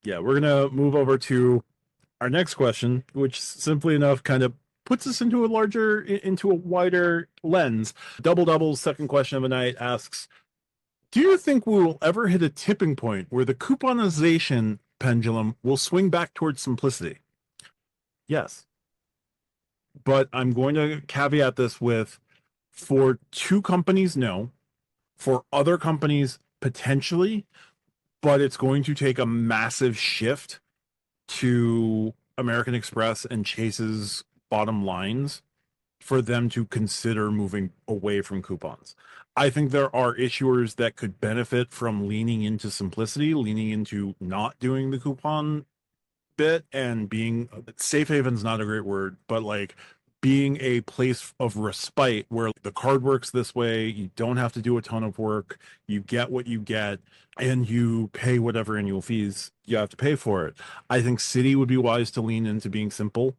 Yeah, we're gonna move over to our next question, which simply enough kind of puts us into a wider lens. Double Double's second question of the night asks, do you think we will ever hit a tipping point where the couponization pendulum will swing back towards simplicity? Yes. But I'm going to caveat this with, for two companies, no. For other companies, potentially, but it's going to take a massive shift to American Express and Chase's bottom lines for them to consider moving away from coupons. I think there are issuers that could benefit from leaning into simplicity, leaning into not doing the coupon bit and being safe haven's not a great word, but like being a place of respite where the card works this way, you don't have to do a ton of work, you get what you get, and you pay whatever annual fees you have to pay for it. I think Citi would be wise to lean into being simple,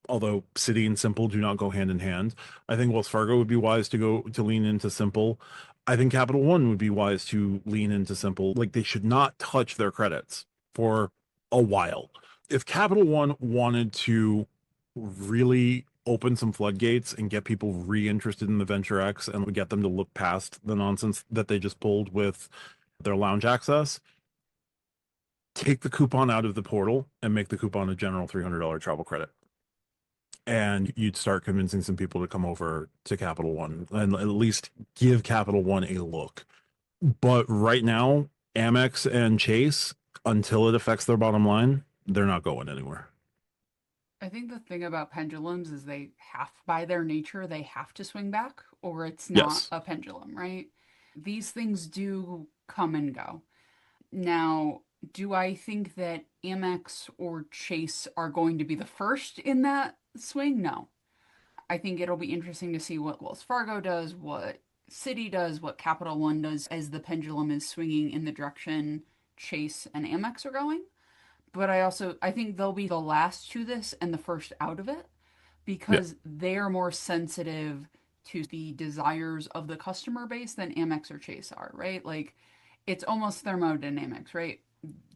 although Citi and simple do not go hand in hand. I think Wells Fargo would be wise to lean into simple. I think Capital One would be wise to lean into simple. Like they should not touch their credits for a while. If Capital One wanted to really open some floodgates and get people re-interested in the Venture X and get them to look past the nonsense that they just pulled with their lounge access, take the coupon out of the portal and make the coupon a general $300 travel credit. And you'd start convincing some people to come over to Capital One and at least give Capital One a look. But right now, Amex and Chase, until it affects their bottom line, they're not going anywhere. I think the thing about pendulums is they have, by their nature, they have to swing back or it's not Yes. a pendulum, right? These things do come and go. Now, do I think that Amex or Chase are going to be the first in that swing? No. I think it'll be interesting to see what Wells Fargo does, what Citi does, what Capital One does as the pendulum is swinging in the direction Chase and Amex are going. But I think they'll be the last to this and the first out of it Yeah. because they're more sensitive to the desires of the customer base than Amex or Chase are, right? Like it's almost thermodynamics, right?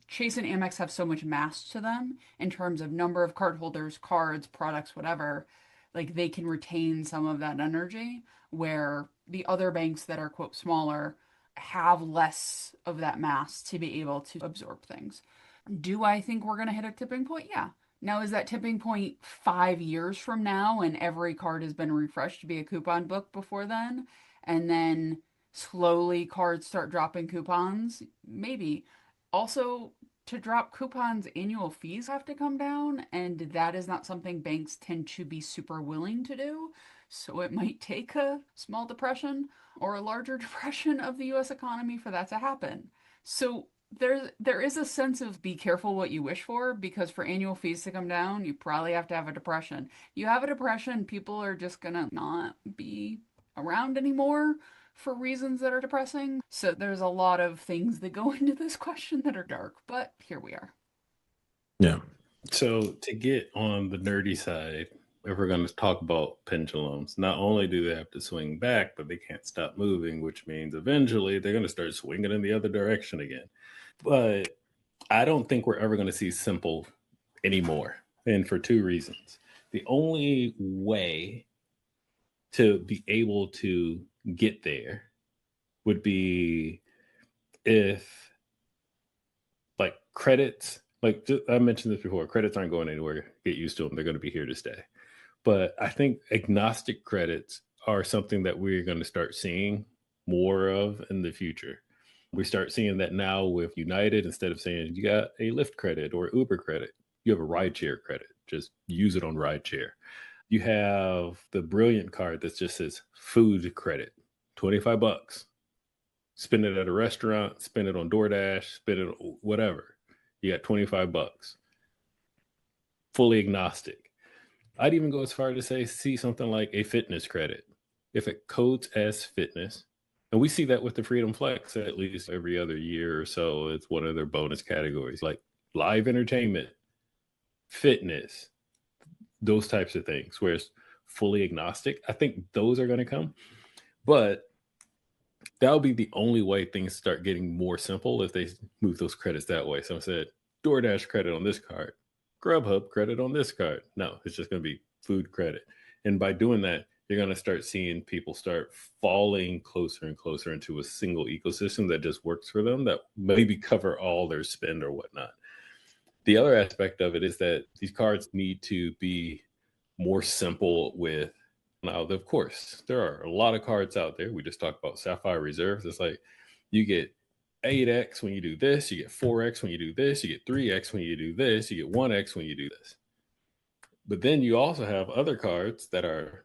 Chase and Amex have so much mass to them in terms of number of cardholders, cards, products, whatever. Like they can retain some of that energy where the other banks that are quote smaller have less of that mass to be able to absorb things. Do I think we're going to hit a tipping point? Yeah. Now, is that tipping point 5 years from now and every card has been refreshed to be a coupon book before then? And then slowly cards start dropping coupons? Maybe. Also, to drop coupons, annual fees have to come down, and that is not something banks tend to be super willing to do. So it might take a small depression or a larger depression of the US economy for that to happen. So there is a sense of be careful what you wish for because for annual fees to come down, you probably have to have a depression. You have a depression, people are just gonna not be around anymore for reasons that are depressing. So there's a lot of things that go into this question that are dark, but here we are. Yeah. So to get on the nerdy side, if we're going to talk about pendulums, not only do they have to swing back, but they can't stop moving, which means eventually they're going to start swinging in the other direction again. But I don't think we're ever going to see simple anymore. And for two reasons. The only way to be able to get there would be if like credits, like I mentioned this before, credits aren't going anywhere. Get used to them. They're going to be here to stay. But I think agnostic credits are something that we're going to start seeing more of in the future. We start seeing that now with United. Instead of saying you got a Lyft credit or Uber credit, you have a rideshare credit. Just use it on rideshare. You have the Brilliant card that just says food credit, 25 bucks. Spend it at a restaurant, spend it on DoorDash, spend it on whatever. You got 25 bucks. Fully agnostic. I'd even go as far to say see something like a fitness credit. If it codes as fitness, and we see that with the Freedom Flex at least every other year or so, it's one of their bonus categories, like live entertainment, fitness, those types of things, where it's fully agnostic. I think those are going to come. But That'll be the only way things start getting more simple if they move those credits that way. So I said, DoorDash credit on this card, Grubhub credit on this card. No, it's just going to be food credit. And by doing that, you're going to start seeing people start falling closer and closer into a single ecosystem that just works for them, that maybe cover all their spend or whatnot. The other aspect of it is that these cards need to be more simple with. Now, of course, there are a lot of cards out there. We just talked about Sapphire Reserves. It's like you get 8x when you do this, you get 4x when you do this, you get 3x when you do this, you get 1x when you do this. But then you also have other cards that are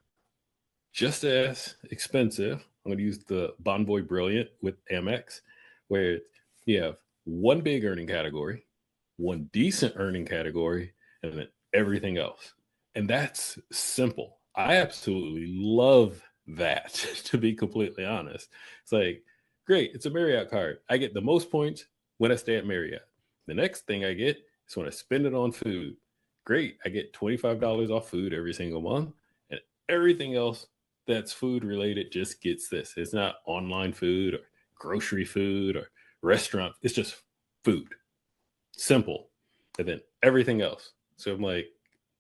just as expensive. I'm going to use the Bonvoy Brilliant with Amex, where you have one big earning category, one decent earning category, and then everything else. And that's simple. I absolutely love that, to be completely honest. It's like, great, it's a Marriott card. I get the most points when I stay at Marriott. The next thing I get is when I spend it on food. Great, I get $25 off food every single month. And everything else that's food related just gets this. It's not online food or grocery food or restaurant. It's just food. Simple. And then everything else. So I'm like,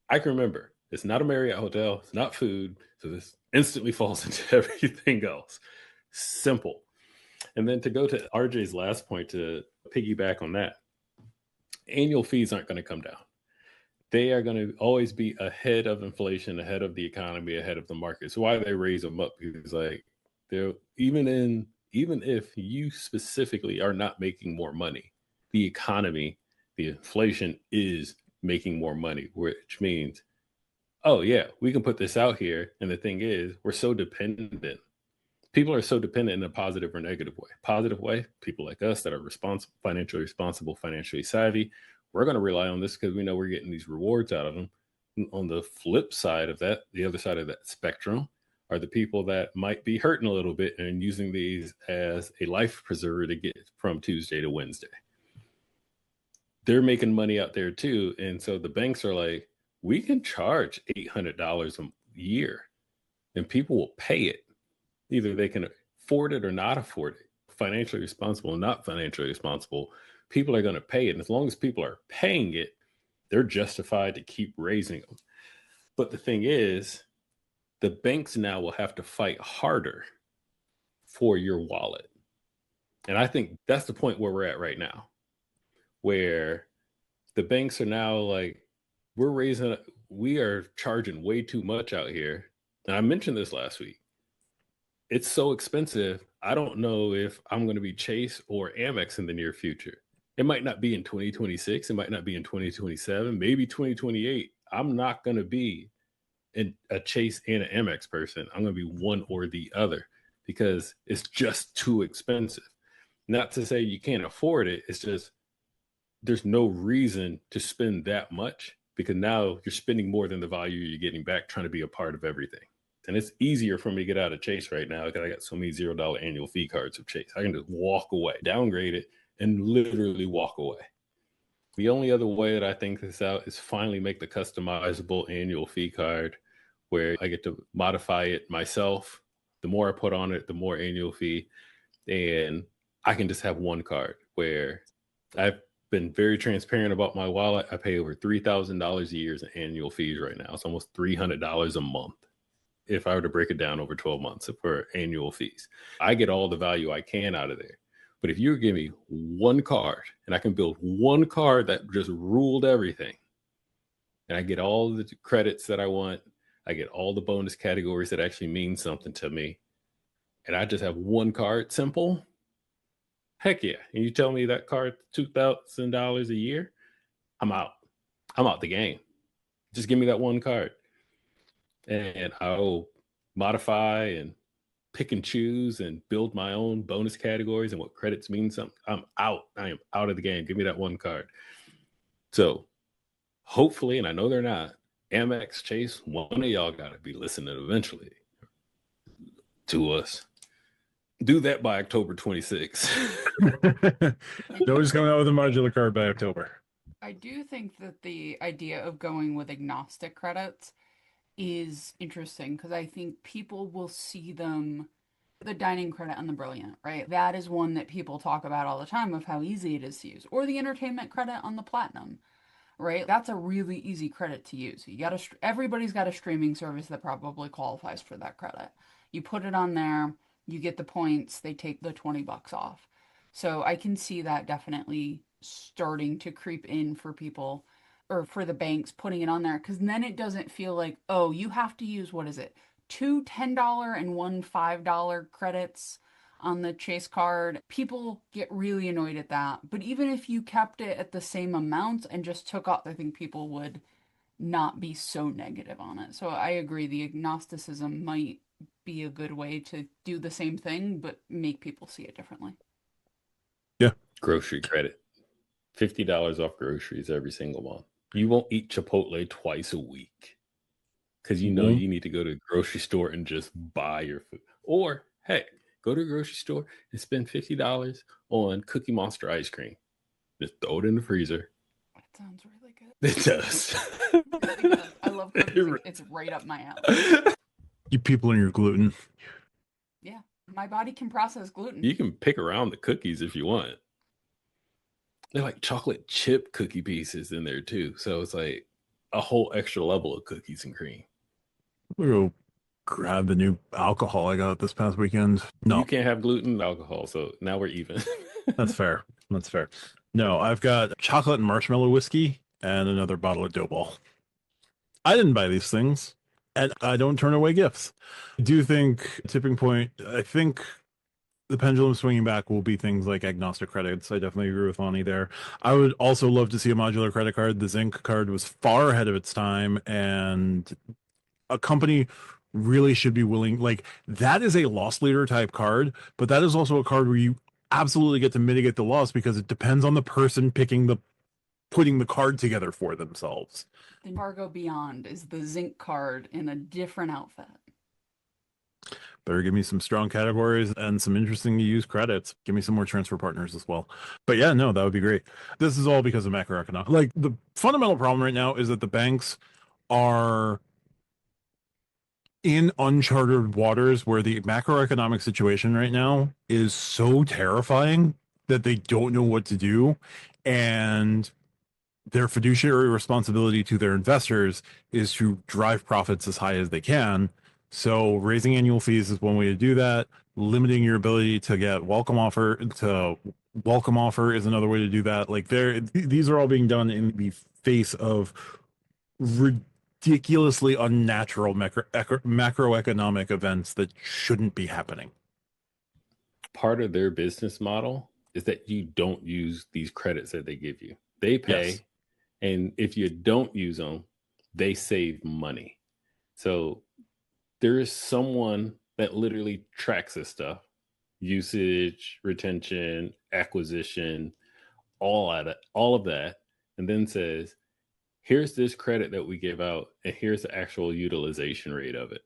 I can remember it's not a Marriott hotel, it's not food. So this instantly falls into everything else. Simple. And then to go to RJ's last point, to piggyback on that, annual fees aren't going to come down. They are going to always be ahead of inflation, ahead of the economy, ahead of the market. So why they raise them up? Because like they're even if you specifically are not making more money, the economy, the inflation is making more money, which means, oh yeah, we can put this out here. And the thing is, we're so dependent. People are so dependent in a positive or negative way. Positive way, people like us that are financially responsible, financially savvy, we're going to rely on this because we know we're getting these rewards out of them. On the flip side of that, the other side of that spectrum are the people that might be hurting a little bit and using these as a life preserver to get from Tuesday to Wednesday. They're making money out there too. And so the banks are like, we can charge $800 a year and people will pay it. Either they can afford it or not afford it. Financially responsible and not financially responsible, people are going to pay it. And as long as people are paying it, they're justified to keep raising them. But the thing is, the banks now will have to fight harder for your wallet. And I think that's the point where we're at right now, where the banks are now like, we are charging way too much out here. And I mentioned this last week. It's so expensive. I don't know if I'm going to be Chase or Amex in the near future. It might not be in 2026. It might not be in 2027, maybe 2028. I'm not going to be a Chase and an Amex person. I'm going to be one or the other because it's just too expensive. Not to say you can't afford it. It's just there's no reason to spend that much because now you're spending more than the value you're getting back trying to be a part of everything. And it's easier for me to get out of Chase right now because I got so many $0 annual fee cards of Chase. I can just walk away, downgrade it, and literally walk away. The only other way that I think this out is finally make the customizable annual fee card where I get to modify it myself. The more I put on it, the more annual fee. And I can just have one card where I've been very transparent about my wallet. I pay over $3,000 a year in annual fees right now. It's almost $300 a month if I were to break it down over 12 months for annual fees. I get all the value I can out of there. But if you give me one card and I can build one card that just ruled everything, and I get all the credits that I want, I get all the bonus categories that actually mean something to me, and I just have one card, simple, heck yeah. And you tell me that card $2,000 a year, I'm out. I'm out the game. Just give me that one card. And I'll modify and pick and choose and build my own bonus categories and what credits mean something. I'm out. I am out of the game. Give me that one card. So hopefully, and I know they're not, Amex, Chase, one of y'all got to be listening eventually to us. Do that by October 26th. Nobody's coming out with a modular card by October. I do think that the idea of going with agnostic credits is interesting because I think people will see them The dining credit on the Brilliant, right? That is one that people talk about all the time of how easy it is to use. Or the entertainment credit on the Platinum, right? That's a really easy credit to use. You got to everybody's got a streaming service that probably qualifies for that credit. You put it on there, you get the points, they take the $20 off. So I can see that definitely starting to creep in for people or for the banks putting it on there because then it doesn't feel like, oh, you have to use what is it? Two $10 and one $5 credits on the Chase card. People get really annoyed at that. But even if you kept it at the same amount and just took off, I think people would not be so negative on it. So I agree. The agnosticism might be a good way to do the same thing, but make people see it differently. Yeah. Grocery credit. $50 off groceries every single month. You won't eat Chipotle twice a week because you know you need to go to the grocery store and just buy your food. Or, hey, go to the grocery store and spend $50 on Cookie Monster ice cream. Just throw it in the freezer. That sounds really good. It does. It really does. I love cookies. It's right up my alley. You people and your gluten. Yeah. My body can process gluten. You can pick around the cookies if you want. They're like chocolate chip cookie pieces in there too. So it's like a whole extra level of cookies and cream. We'll go grab the new alcohol I got this past weekend. No, you can't have gluten and alcohol. So now we're even. That's fair. That's fair. No, I've got chocolate and marshmallow whiskey and another bottle of Dough Ball. I didn't buy these things and I don't turn away gifts. I do think tipping point, I think the pendulum swinging back will be things like agnostic credits. I definitely agree with Lonnie there. I would also love to see a modular credit card. The Zinc card was far ahead of its time, and a company really should be willing. Like, that is a loss leader type card, but that is also a card where you absolutely get to mitigate the loss because it depends on the person putting the card together for themselves. The Fargo Beyond is the Zinc card in a different outfit. Better give me some strong categories and some interesting to use credits. Give me some more transfer partners as well. But yeah, no, that would be great. This is all because of macroeconomic. Like, the fundamental problem right now is that the banks are in uncharted waters where the macroeconomic situation right now is so terrifying that they don't know what to do. And their fiduciary responsibility to their investors is to drive profits as high as they can. So raising annual fees is one way to do that. Limiting your ability to get welcome offer is another way to do that. Like, these are all being done in the face of ridiculously unnatural macroeconomic events that shouldn't be happening. Part of their business model is that you don't use these credits that they give you. They pay, yes, and if you don't use them, they save money. So there is someone that literally tracks this stuff: usage, retention, acquisition, all of that, and then says, here's this credit that we give out, and here's the actual utilization rate of it.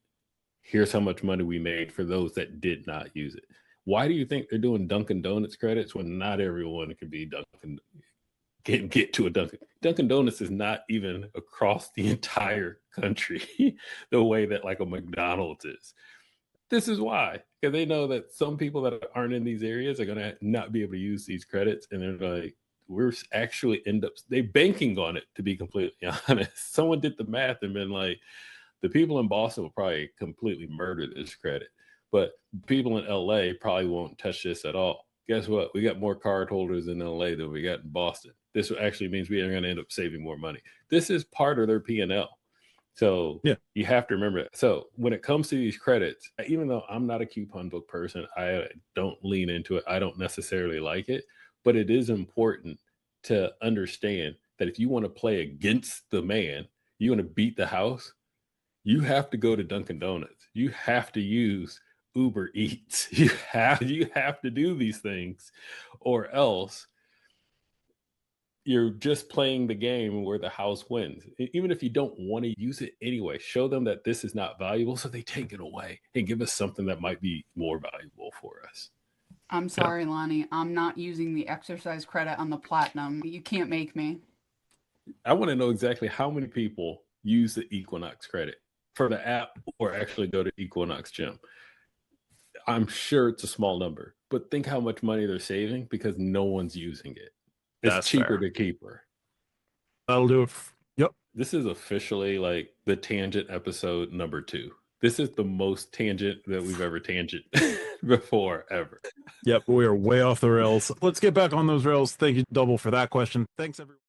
Here's how much money we made for those that did not use it. Why do you think they're doing Dunkin' Donuts credits when not everyone can be Dunkin'? Get to a Dunkin'. Dunkin' Donuts is not even across the entire country the way that like a McDonald's is. This is why, because they know that some people that aren't in these areas are going to not be able to use these credits, and they're like, we're actually they banking on it, to be completely honest. Someone did the math and been like, the people in Boston will probably completely murder this credit, but people in LA probably won't touch this at all. Guess what? We got more card holders in LA than we got in Boston. This actually means we are going to end up saving more money. This is part of their P&L. So yeah, you have to remember it. So when it comes to these credits, even though I'm not a coupon book person, I don't lean into it. I don't necessarily like it, but it is important to understand that if you want to play against the man, you want to beat the house, you have to go to Dunkin' Donuts. You have to use Uber Eats. You have to do these things, or else you're just playing the game where the house wins. Even if you don't want to use it anyway, show them that this is not valuable so they take it away and give us something that might be more valuable for us. I'm sorry, Lonnie. I'm not using the exercise credit on the Platinum. You can't make me. I want to know exactly how many people use the Equinox credit for the app or actually go to Equinox Gym. I'm sure it's a small number, but think how much money they're saving because no one's using it. It's That's cheaper fair. to keep her. That'll do it. Yep. This is officially like the tangent episode number 2. This is the most tangent that we've ever tangent before ever. Yep. We are way off the rails. Let's get back on those rails. Thank you, Double, for that question. Thanks, everyone.